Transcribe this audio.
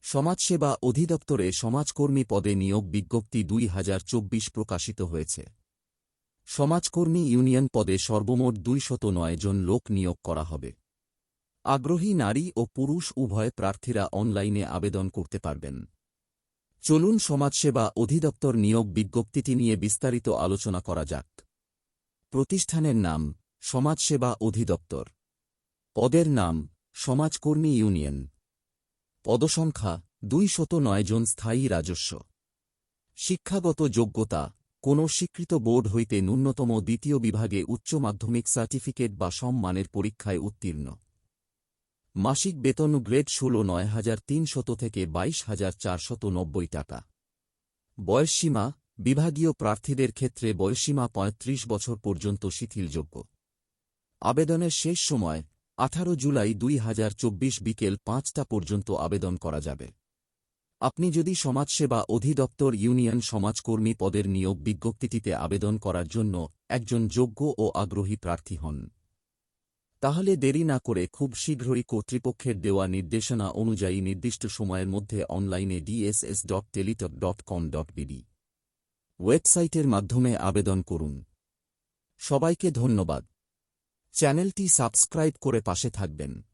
সমাজসেবা অধিদপ্তরে সমাজকর্মী পদে নিয়োগ বিজ্ঞপ্তি 2024 প্রকাশিত হয়েছে। সমাজকর্মী ইউনিয়ন পদে সর্বমোট 209 জন লোক নিয়োগ করা হবে। আগ্রহী নারী ও পুরুষ উভয় প্রার্থীরা অনলাইনে আবেদন করতে পারবেন। চলুন সমাজসেবা অধিদপ্তর নিয়োগ বিজ্ঞপ্তিটি নিয়ে বিস্তারিত আলোচনা করা যাক। প্রতিষ্ঠানের নাম সমাজসেবা অধিদপ্তর। পদের নাম সমাজকর্মী ইউনিয়ন। পদসংখ্যা 209 জন। স্থায়ী রাজস্ব। শিক্ষাগত যোগ্যতা কোনো স্বীকৃত বোর্ড হইতে ন্যূনতম দ্বিতীয় বিভাগে উচ্চ মাধ্যমিক সার্টিফিকেট বা সমমানের পরীক্ষায় উত্তীর্ণ। মাসিক বেতন গ্রেড 16 9,300 থেকে 22,490 টাকা। বয়সসীমা বিভাগীয় প্রার্থীদের ক্ষেত্রে বয়সসীমা 35 বছর পর্যন্ত শিথিলযোগ্য। আবেদনের শেষ সময় 18 জুলাই 2024 বিকেল 5টা পর্যন্ত আবেদন করা যাবে। আপনি যদি সমাজসেবা অধিদপ্তর ইউনিয়ন সমাজকর্মী পদের নিয়োগ বিজ্ঞপ্তিটিতে আবেদন করার জন্য একজন যোগ্য ও আগ্রহী প্রার্থী হন, তাহলে দেরি না করে খুব শীঘ্রই কর্তৃপক্ষের দেওয়া নির্দেশনা অনুযায়ী নির্দিষ্ট সময়ের মধ্যে অনলাইনে dss.teletalk.com.bd ওয়েবসাইটের মাধ্যমে আবেদন করুন। সবাইকে ধন্যবাদ। চ্যানেলটি সাবস্ক্রাইব করে পাশে থাকবেন।